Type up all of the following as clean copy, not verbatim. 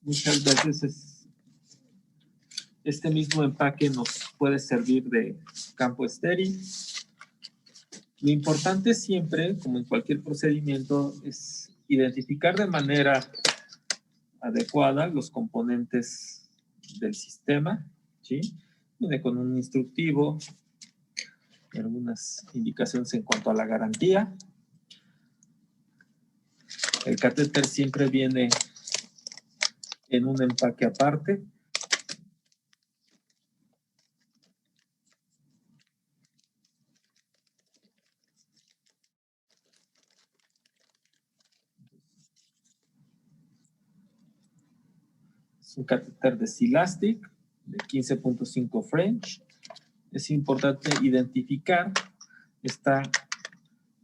Muchas veces este mismo empaque nos puede servir de campo estéril. Lo importante siempre, como en cualquier procedimiento, es identificar de manera adecuada los componentes del sistema, ¿sí? Viene con un instructivo, algunas indicaciones en cuanto a la garantía. El catéter siempre viene en un empaque aparte. Es un catéter de Silastic de 15.5 French. Es importante identificar esta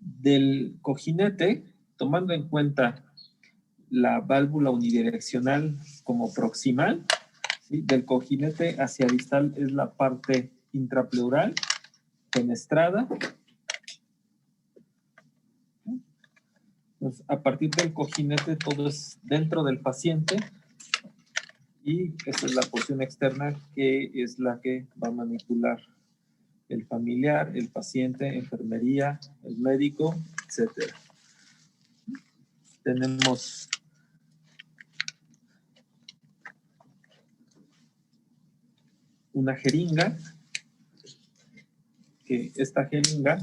del cojinete, tomando en cuenta la válvula unidireccional como proximal, ¿sí? Del cojinete hacia distal es la parte intrapleural, fenestrada. Entonces, a partir del cojinete todo es dentro del paciente y esta es la porción externa que es la que va a manipular el familiar, el paciente, enfermería, el médico, etc. Tenemos una jeringa, que esta jeringa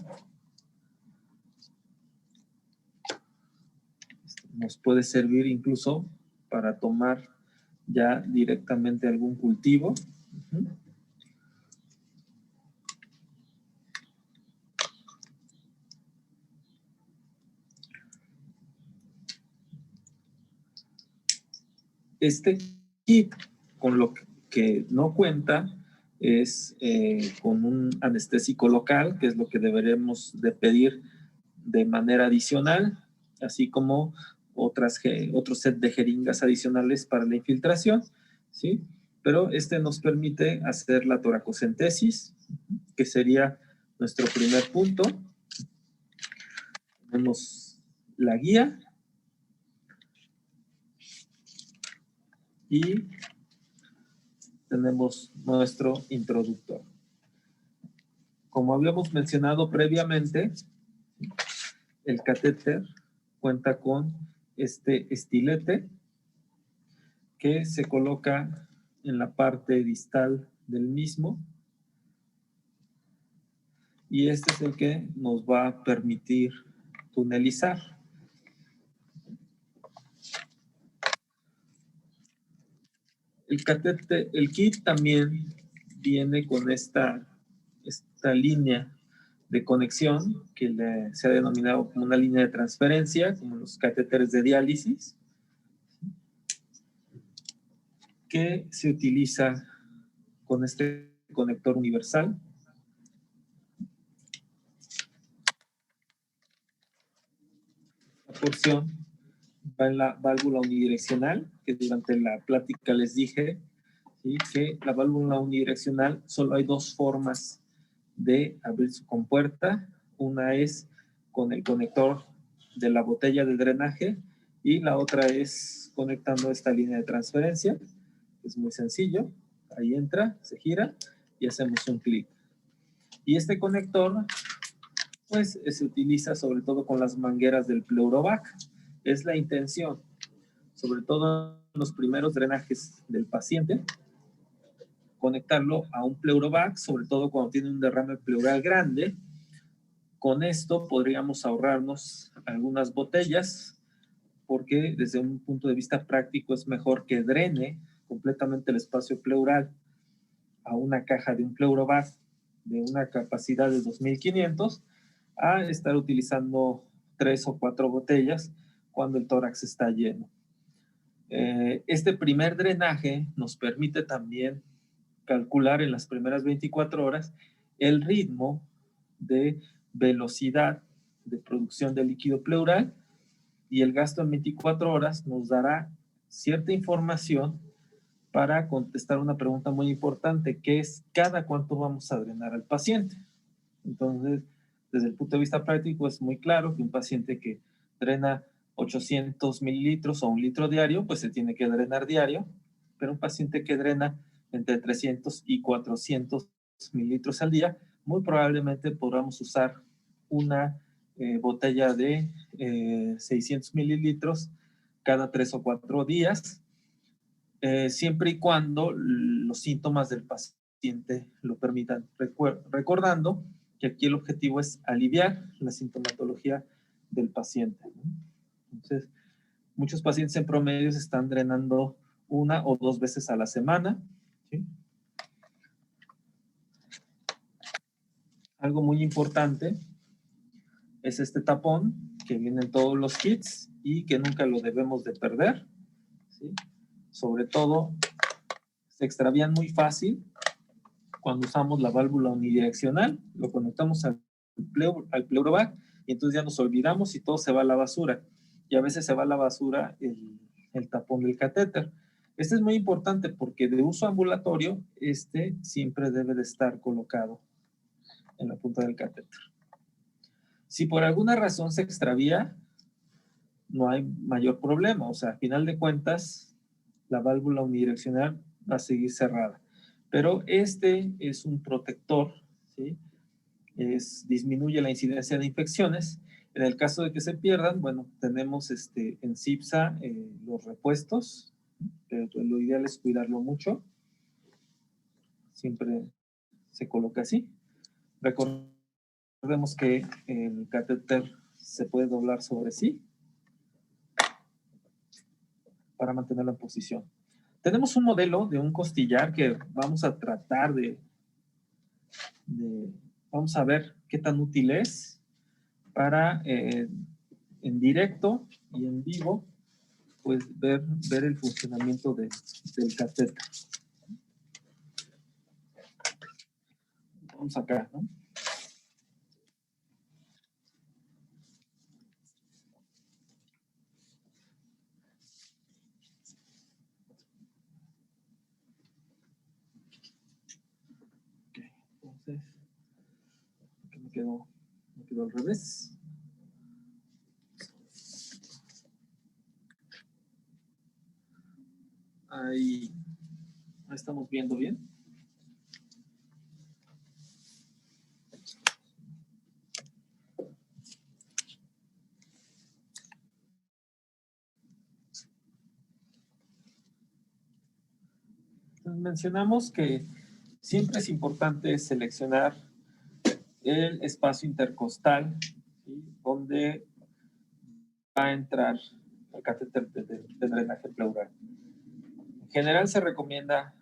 nos puede servir incluso para tomar ya directamente algún cultivo. Este kit, con lo que no cuenta, es con un anestésico local, que es lo que deberemos de pedir de manera adicional, así como otro set de jeringas adicionales para la infiltración, ¿sí? Pero este nos permite hacer la toracocentesis, que sería nuestro primer punto. Tenemos la guía y tenemos nuestro introductor. Como habíamos mencionado previamente, el catéter cuenta con este estilete que se coloca en la parte distal del mismo y este es el que nos va a permitir tunelizar. El kit también viene con esta línea de conexión que se ha denominado como una línea de transferencia, como los catéteres de diálisis, que se utiliza con este conector universal. La porción va en la válvula unidireccional, que durante la plática les dije, ¿sí? Que la válvula unidireccional solo hay dos formas de abrir su compuerta. Una es con el conector de la botella de drenaje y la otra es conectando esta línea de transferencia. Es muy sencillo. Ahí entra, se gira y hacemos un clic. Y este conector pues se utiliza sobre todo con las mangueras del Pleurovac. Es la intención, sobre todo en los primeros drenajes del paciente, conectarlo a un Pleurovac, sobre todo cuando tiene un derrame pleural grande. Con esto podríamos ahorrarnos algunas botellas, porque desde un punto de vista práctico es mejor que drene completamente el espacio pleural a una caja de un Pleurovac de una capacidad de 2500 a estar utilizando 3 o 4 botellas cuando el tórax está lleno. Este primer drenaje nos permite también calcular en las primeras 24 horas el ritmo de velocidad de producción de líquido pleural y el gasto en 24 horas nos dará cierta información para contestar una pregunta muy importante, que es cada cuánto vamos a drenar al paciente. Entonces, desde el punto de vista práctico es muy claro que un paciente que drena 800 mililitros o 1 litro diario, pues se tiene que drenar diario, pero un paciente que drena entre 300 y 400 mililitros al día, muy probablemente podamos usar una botella de 600 mililitros cada 3 o 4 días, siempre y cuando los síntomas del paciente lo permitan. Recordando que aquí el objetivo es aliviar la sintomatología del paciente. Entonces, muchos pacientes en promedio se están drenando 1 o 2 veces a la semana, ¿sí? Algo muy importante es este tapón que viene en todos los kits y que nunca lo debemos de perder, ¿sí? Sobre todo, se extravían muy fácil cuando usamos la válvula unidireccional, lo conectamos al pleurovac y entonces ya nos olvidamos y todo se va a la basura. Y a veces se va a la basura el tapón del catéter. Este es muy importante porque de uso ambulatorio, este siempre debe de estar colocado en la punta del catéter. Si por alguna razón se extravía, no hay mayor problema. O sea, a final de cuentas, la válvula unidireccional va a seguir cerrada. Pero este es un protector, ¿sí? Disminuye la incidencia de infecciones. En el caso de que se pierdan, bueno, tenemos en CIPSA los repuestos, pero lo ideal es cuidarlo mucho. Siempre se coloca así. Recordemos que el catéter se puede doblar sobre sí para mantenerlo en posición. Tenemos un modelo de un costillar que vamos a tratar vamos a ver qué tan útil es para en directo y en vivo, pues ver el funcionamiento del catéter. Vamos acá, ¿no? Ok, entonces, aquí me quedó al revés. Ahí estamos viendo bien. Entonces, mencionamos que siempre es importante seleccionar el espacio intercostal, ¿sí? Donde va a entrar el catéter de drenaje pleural. En general se recomienda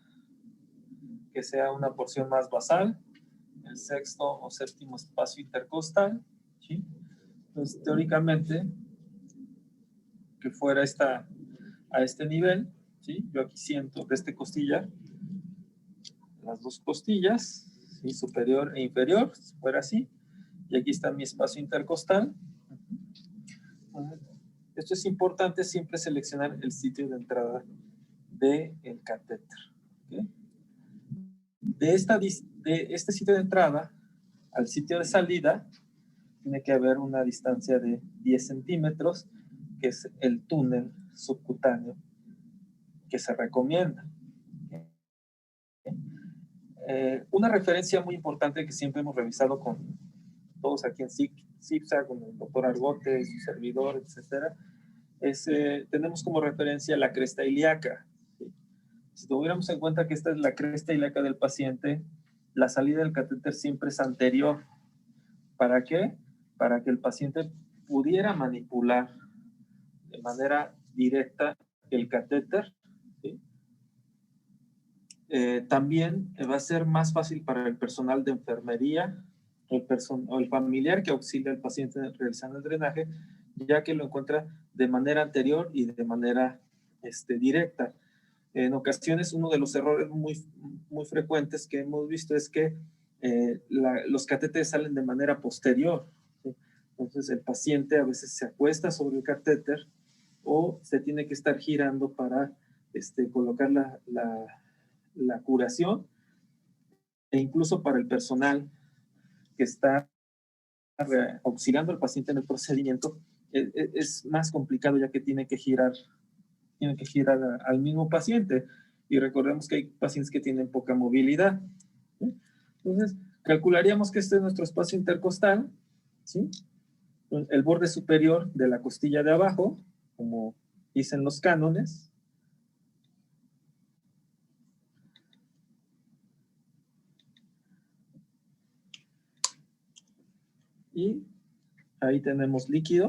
que sea una porción más basal, el sexto o séptimo espacio intercostal, ¿sí? Entonces, teóricamente, que fuera a este nivel, ¿sí? Yo aquí siento de este costillar, las dos costillas, ¿sí? Superior e inferior, si fuera así, y aquí está mi espacio intercostal. Esto es importante siempre seleccionar el sitio de entrada del catéter. ¿Okay? De este sitio de entrada al sitio de salida tiene que haber una distancia de 10 centímetros, que es el túnel subcutáneo que se recomienda. Una referencia muy importante que siempre hemos revisado con todos aquí en CIPSA, con el doctor Argote, su servidor, etcétera, tenemos como referencia la cresta ilíaca. Si tuviéramos en cuenta que esta es la cresta ilíaca del paciente, la salida del catéter siempre es anterior. ¿Para qué? Para que el paciente pudiera manipular de manera directa el catéter, ¿sí? También va a ser más fácil para el personal de enfermería o el familiar que auxilia al paciente realizando el drenaje, ya que lo encuentra de manera anterior y de manera directa. En ocasiones, uno de los errores muy frecuentes que hemos visto es que los catéteres salen de manera posterior, ¿sí? Entonces, el paciente a veces se acuesta sobre el catéter o se tiene que estar girando para colocar la curación, e incluso para el personal que está auxiliando al paciente en el procedimiento, es más complicado ya que tiene que girar al mismo paciente. Y recordemos que hay pacientes que tienen poca movilidad. ¿Sí? Entonces, calcularíamos que este es nuestro espacio intercostal, ¿sí? El borde superior de la costilla de abajo, como dicen los cánones. Y ahí tenemos líquido.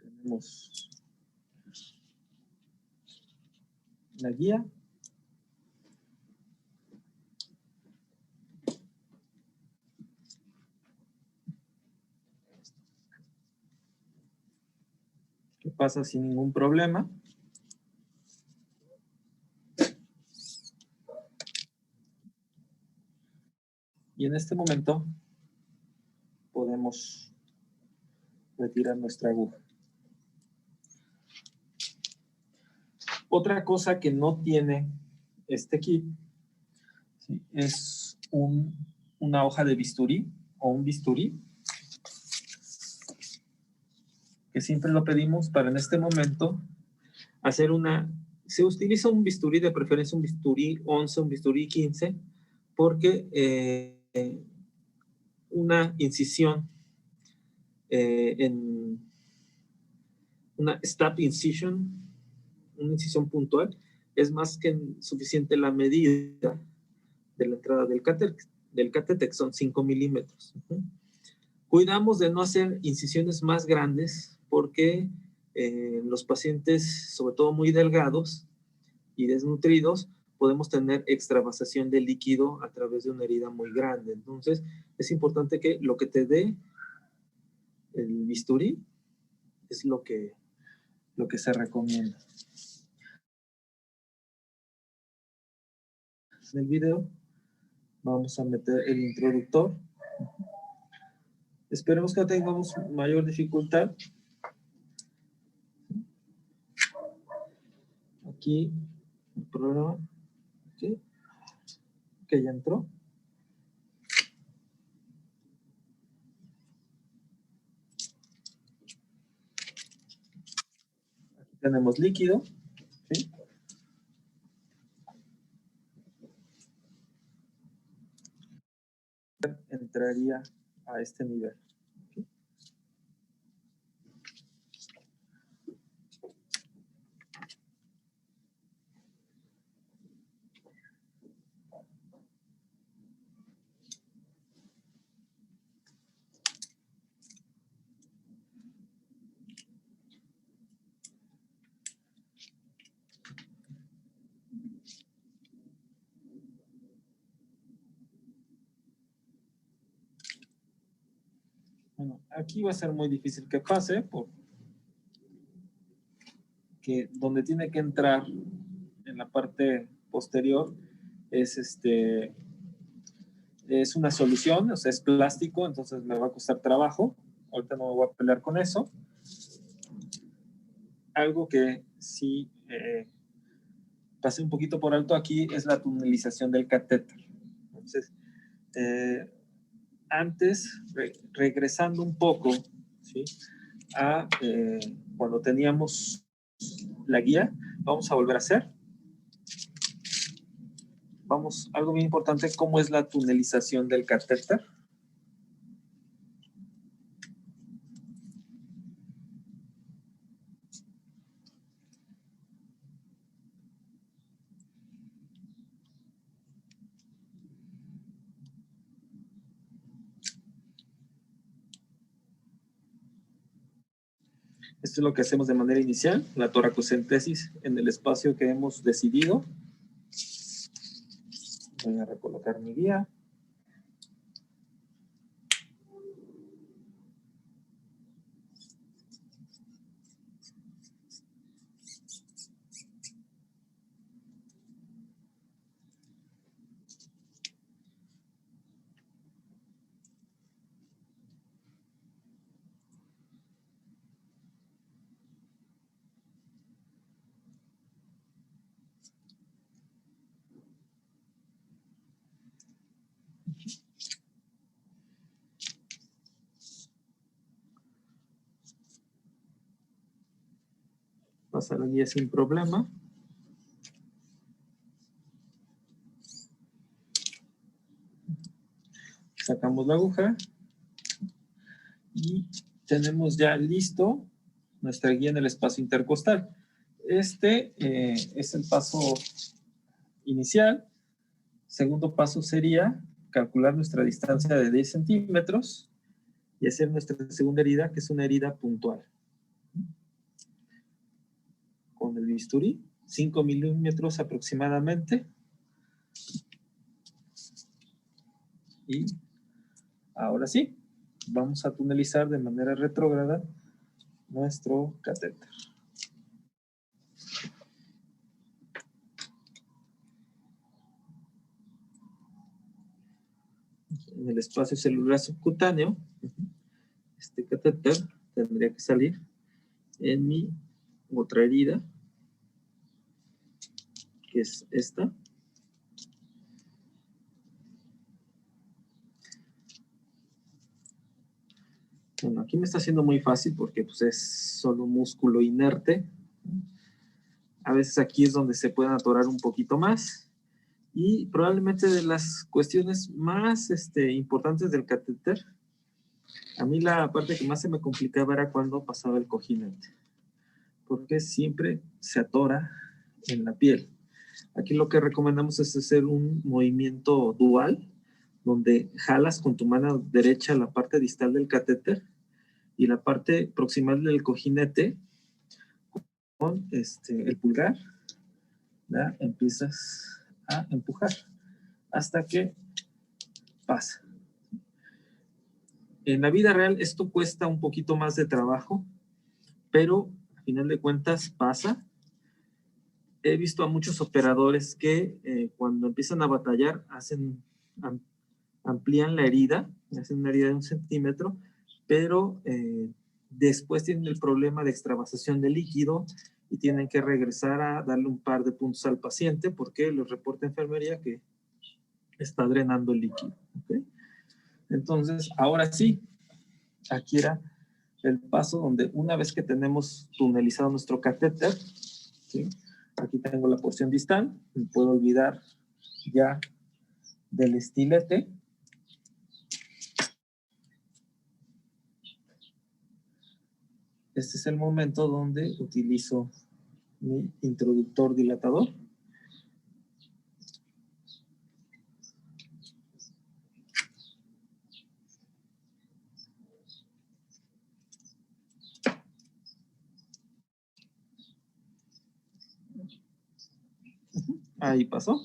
Tenemos la guía. Que pasa sin ningún problema. Y en este momento podemos retirar nuestra aguja. Otra cosa que no tiene este kit, ¿sí?, es una hoja de bisturí o un bisturí, que siempre lo pedimos para en este momento hacer se utiliza un bisturí, de preferencia un bisturí 11, un bisturí 15, porque una incisión en una stab incision, una incisión puntual, es más que suficiente la medida de la entrada del catéter, que son 5 milímetros. Cuidamos de no hacer incisiones más grandes porque los pacientes, sobre todo muy delgados y desnutridos, podemos tener extravasación de líquido a través de una herida muy grande. Entonces, es importante que lo que te dé el bisturí es lo que se recomienda. En el video vamos a meter el introductor. Esperemos que no tengamos mayor dificultad. Aquí el programa. ¿Sí? Que ya entró. Aquí tenemos líquido. ¿Sí? Entraría a este nivel. ¿Sí? Bueno, aquí va a ser muy difícil que pase porque donde tiene que entrar en la parte posterior es una solución, o sea, es plástico, entonces me va a costar trabajo. Ahorita no me voy a pelear con eso. Algo que sí pasé un poquito por alto aquí es la tunelización del catéter. Entonces, antes, regresando un poco, ¿sí?, a cuando teníamos la guía, vamos a volver a hacer. Algo bien importante, ¿cómo es la tunelización del catéter? Esto es lo que hacemos de manera inicial, la toracocentesis en el espacio que hemos decidido. Voy a recolocar mi guía. Pasa la guía sin problema. Sacamos la aguja y tenemos ya listo nuestra guía en el espacio intercostal. Este es el paso inicial. Segundo paso sería calcular nuestra distancia de 10 centímetros y hacer nuestra segunda herida, que es una herida puntual. Con el bisturí, 5 milímetros aproximadamente. Y ahora sí, vamos a tunelizar de manera retrógrada nuestro catéter. En el espacio celular subcutáneo, este catéter tendría que salir en mi otra herida, que es esta. Bueno, aquí me está haciendo muy fácil porque pues, es solo músculo inerte. A veces aquí es donde se pueden atorar un poquito más. Y probablemente de las cuestiones más importantes del catéter, a mí la parte que más se me complicaba era cuando pasaba el cojinete, porque siempre se atora en la piel. Aquí lo que recomendamos es hacer un movimiento dual, donde jalas con tu mano derecha la parte distal del catéter y la parte proximal del cojinete con el pulgar, ¿verdad? Empiezas a empujar hasta que pasa. En la vida real esto cuesta un poquito más de trabajo, pero al final de cuentas pasa. He visto a muchos operadores que cuando empiezan a batallar amplían la herida, hacen una herida de 1 centímetro, pero después tienen el problema de extravasación de líquido y tienen que regresar a darle un par de puntos al paciente porque les reporta enfermería que está drenando el líquido. ¿Okay? Entonces, ahora sí, aquí era el paso donde una vez que tenemos tunelizado nuestro catéter, ¿sí? Aquí tengo la porción distal, me puedo olvidar ya del estilete. Este es el momento donde utilizo mi introductor dilatador. Ahí pasó.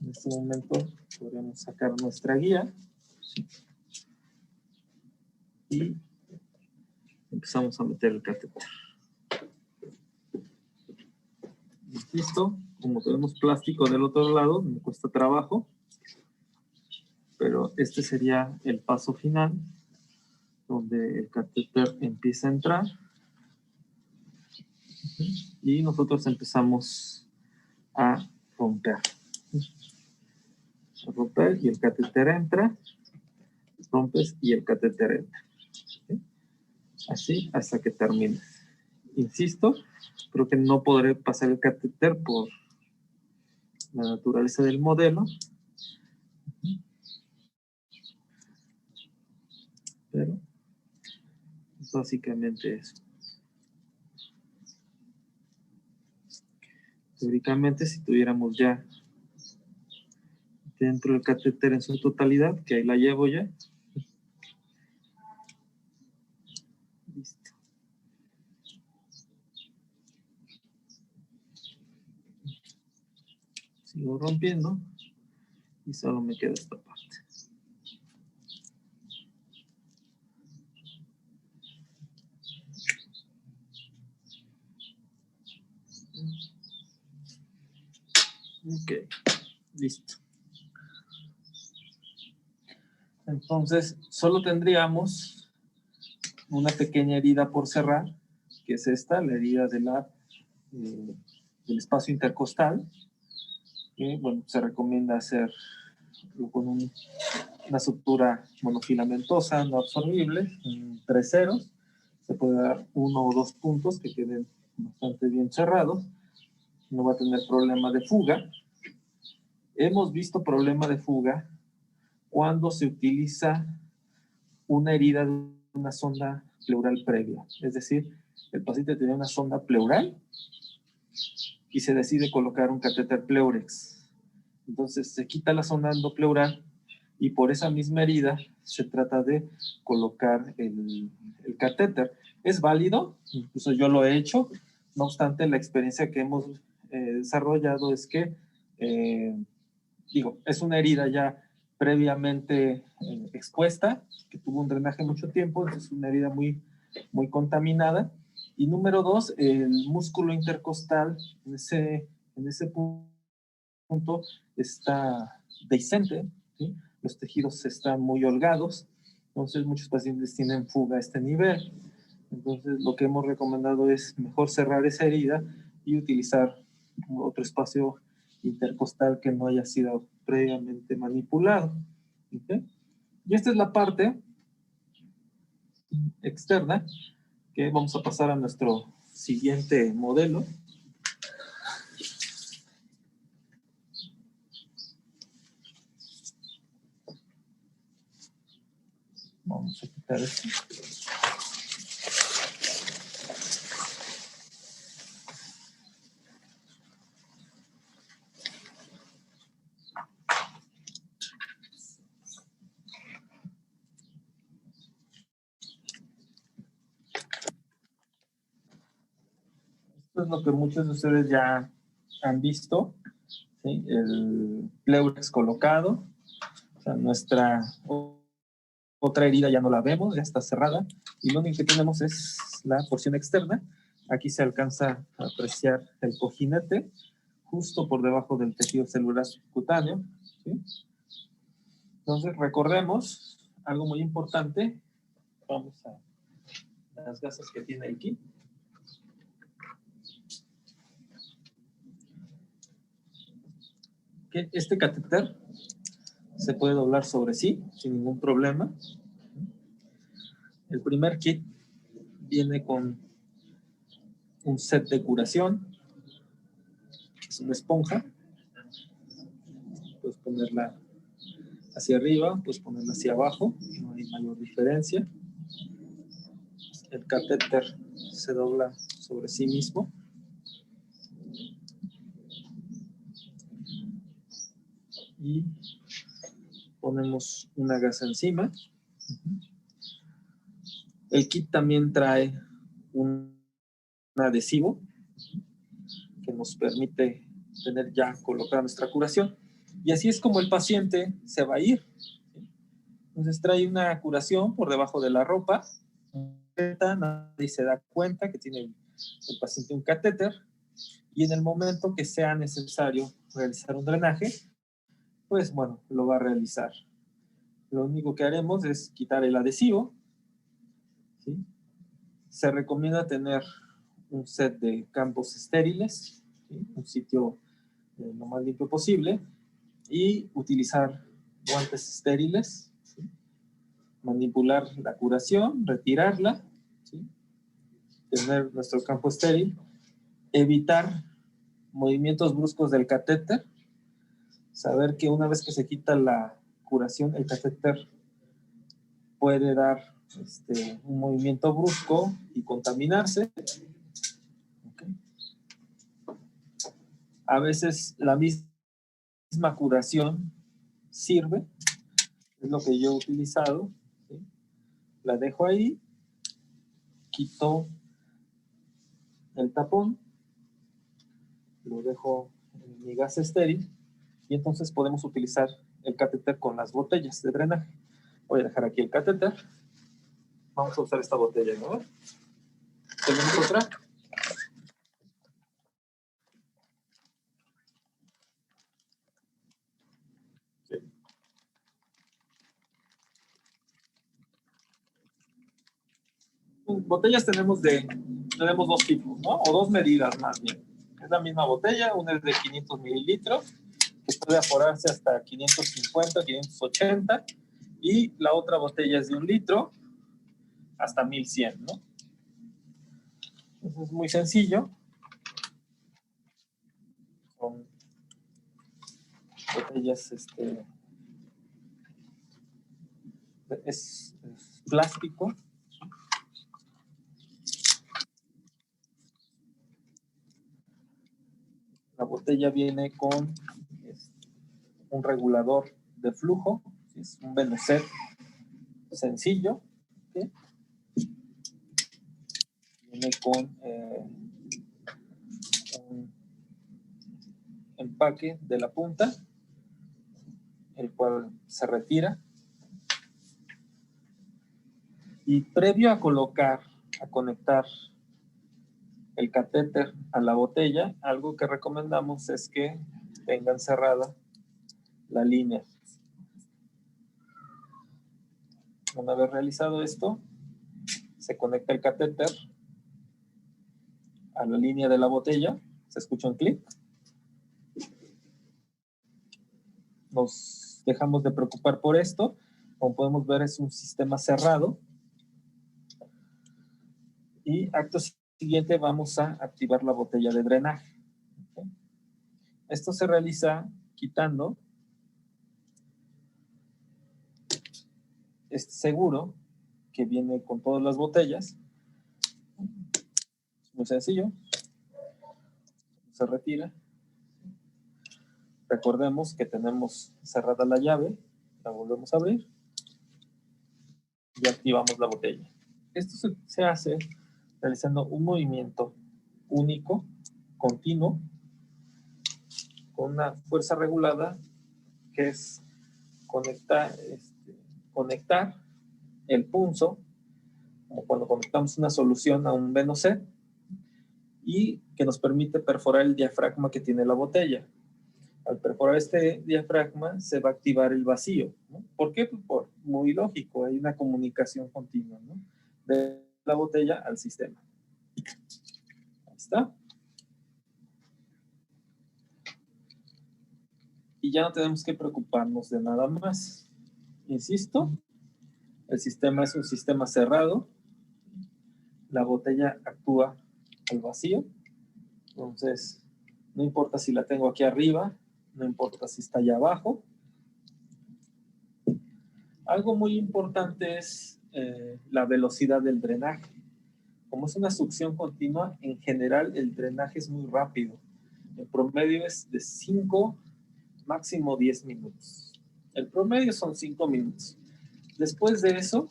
En este momento podríamos sacar nuestra guía y empezamos a meter el catéter. Listo. Como tenemos plástico del otro lado, me cuesta trabajo, pero este sería el paso final, donde el catéter empieza a entrar y nosotros empezamos a romper. A romper y el catéter entra, rompes y el catéter entra. ¿Sí? Así hasta que termine. Insisto, creo que no podré pasar el catéter por la naturaleza del modelo, pero es básicamente eso. Teóricamente, si tuviéramos ya dentro del catéter en su totalidad, que ahí la llevo ya. Listo. Sigo rompiendo y solo me queda esta parte. Ok, listo. Entonces, solo tendríamos una pequeña herida por cerrar, que es esta, la herida de del espacio intercostal, que, bueno, se recomienda hacerlo con una sutura monofilamentosa no absorbible, en 3 ceros. Se puede dar 1 o 2 puntos que queden bastante bien cerrados. No va a tener problema de fuga. Hemos visto problema de fuga cuando se utiliza una herida de una sonda pleural previa. Es decir, el paciente tenía una sonda pleural y se decide colocar un catéter Pleurex. Entonces se quita la sonda endopleural y por esa misma herida se trata de colocar el catéter. Es válido, incluso yo lo he hecho, no obstante la experiencia que hemos desarrollado es que, es una herida ya previamente expuesta, que tuvo un drenaje mucho tiempo, es una herida muy, muy contaminada. Y número 2, el músculo intercostal en ese punto está dehiscente, ¿sí? Los tejidos están muy holgados, entonces muchos pacientes tienen fuga a este nivel. Entonces lo que hemos recomendado es mejor cerrar esa herida y utilizar otro espacio intercostal que no haya sido previamente manipulado. ¿Okay? Y esta es la parte externa que vamos a pasar a nuestro siguiente modelo. Vamos a quitar esto. Esto es lo que muchos de ustedes ya han visto, ¿sí? El Pleurex colocado, o sea, nuestra otra herida ya no la vemos, ya está cerrada, y lo único que tenemos es la porción externa. Aquí se alcanza a apreciar el cojinete, justo por debajo del tejido celular subcutáneo, ¿sí? Entonces, recordemos algo muy importante. Vamos a las gasas que tiene aquí. Que este catéter se puede doblar sobre sí sin ningún problema. El primer kit viene con un set de curación, que es una esponja. Puedes ponerla hacia arriba, puedes ponerla hacia abajo, no hay mayor diferencia. El catéter se dobla sobre sí mismo. Y ponemos una gasa encima. El kit también trae un adhesivo que nos permite tener ya colocada nuestra curación. Y así es como el paciente se va a ir. Entonces trae una curación por debajo de la ropa. Nadie se da cuenta que tiene el paciente un catéter. Y en el momento que sea necesario realizar un drenaje, pues bueno, lo va a realizar. Lo único que haremos es quitar el adhesivo, ¿sí? Se recomienda tener un set de campos estériles, ¿sí? Un sitio lo más limpio posible, y utilizar guantes estériles, ¿sí? Manipular la curación, retirarla, ¿sí? Tener nuestro campo estéril, evitar movimientos bruscos del catéter, saber que una vez que se quita la curación, el catéter puede dar un movimiento brusco y contaminarse. Okay. A veces la misma curación sirve, es lo que yo he utilizado, ¿sí? La dejo ahí, quito el tapón, lo dejo en mi gas estéril y entonces podemos utilizar el catéter con las botellas de drenaje. Voy a dejar aquí el catéter. Vamos a usar esta botella, ¿no? ¿Tenemos otra? Sí. Botellas tenemos de tenemos dos tipos, ¿no? O dos medidas más bien. Es la misma botella, una es de 500 mililitros, que puede aforarse hasta 550, 580, y la otra botella es de 1 litro, hasta 1100, ¿no? Entonces es muy sencillo. Son botellas, es plástico. La botella viene con un regulador de flujo, es un Venoset sencillo, ¿sí? Viene con un empaque de la punta, el cual se retira. Y previo a conectar el catéter a la botella, algo que recomendamos es que tengan cerrada la línea. Una vez realizado esto, se conecta el catéter a la línea de la botella, se escucha un clic. Nos dejamos de preocupar por esto. Como podemos ver, es un sistema cerrado. Y acto siguiente vamos a activar la botella de drenaje. ¿Okay? Esto se realiza quitando este seguro que viene con todas las botellas. Es muy sencillo. Se retira. Recordemos que tenemos cerrada la llave. La volvemos a abrir. Y activamos la botella. Esto se hace realizando un movimiento único, continuo, con una fuerza regulada, que es conectar el punzo, como cuando conectamos una solución a un Venoset, y que nos permite perforar el diafragma que tiene la botella. Al perforar este diafragma se va a activar el vacío, ¿no? ¿Por qué? Pues muy lógico, hay una comunicación continua, ¿no? De la botella al sistema. Ahí está. Y ya no tenemos que preocuparnos de nada más. Insisto, el sistema es un sistema cerrado. La botella actúa al vacío. Entonces, no importa si la tengo aquí arriba, no importa si está allá abajo. Algo muy importante es la velocidad del drenaje. Como es una succión continua, en general el drenaje es muy rápido. El promedio es de 5, máximo 10 minutos. El promedio son 5 minutos. Después de eso,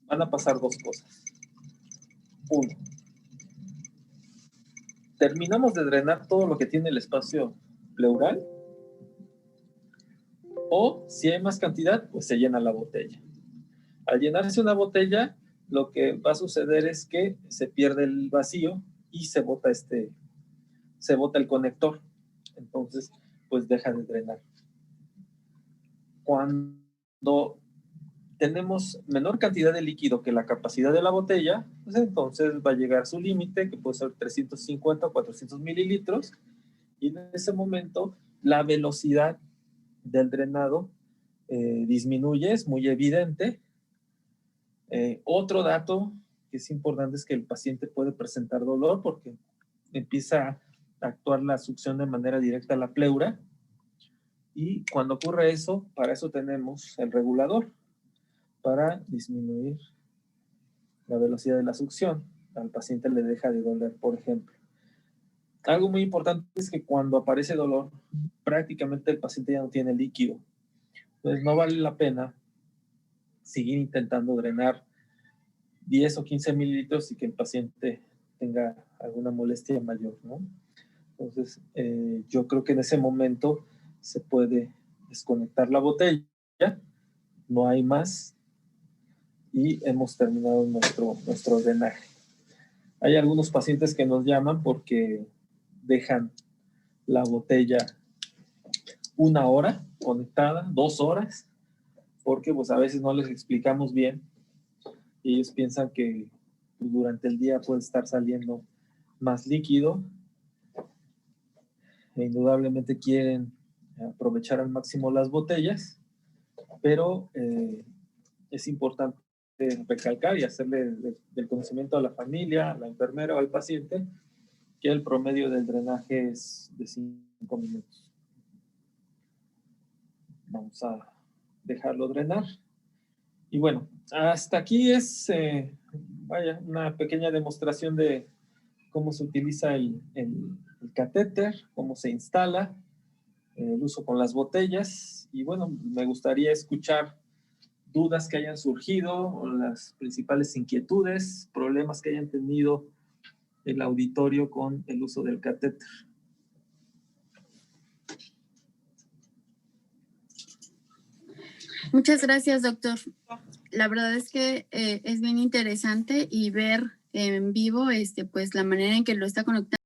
van a pasar dos cosas. Uno, terminamos de drenar todo lo que tiene el espacio pleural, o si hay más cantidad, pues se llena la botella. Al llenarse una botella, lo que va a suceder es que se pierde el vacío y se bota el conector. Entonces, pues deja de drenar. Cuando tenemos menor cantidad de líquido que la capacidad de la botella, pues entonces va a llegar su límite, que puede ser 350 o 400 mililitros, y en ese momento la velocidad del drenado disminuye, es muy evidente. Otro dato que es importante es que el paciente puede presentar dolor porque empieza a actuar la succión de manera directa a la pleura, y cuando ocurre eso, para eso tenemos el regulador, para disminuir la velocidad de la succión. Al paciente le deja de doler, por ejemplo. Algo muy importante es que cuando aparece dolor, prácticamente el paciente ya no tiene líquido. Entonces no vale la pena seguir intentando drenar 10 o 15 mililitros y que el paciente tenga alguna molestia mayor, ¿no? Entonces, yo creo que en ese momento se puede desconectar la botella, no hay más, y hemos terminado nuestro drenaje. Hay algunos pacientes que nos llaman porque dejan la botella 1 hora conectada, 2 horas, porque pues a veces no les explicamos bien y ellos piensan que durante el día puede estar saliendo más líquido. E indudablemente quieren aprovechar al máximo las botellas, pero es importante recalcar y hacerle del conocimiento a la familia, a la enfermera o al paciente que el promedio del drenaje es de 5 minutos. Vamos a dejarlo drenar. Y bueno, hasta aquí es una pequeña demostración de cómo se utiliza el catéter, cómo se instala, el uso con las botellas. Y bueno, me gustaría escuchar dudas que hayan surgido o las principales inquietudes, problemas que hayan tenido el auditorio con el uso del catéter. Muchas gracias, doctor. La verdad es que es bien interesante y ver en vivo pues la manera en que lo está conectando.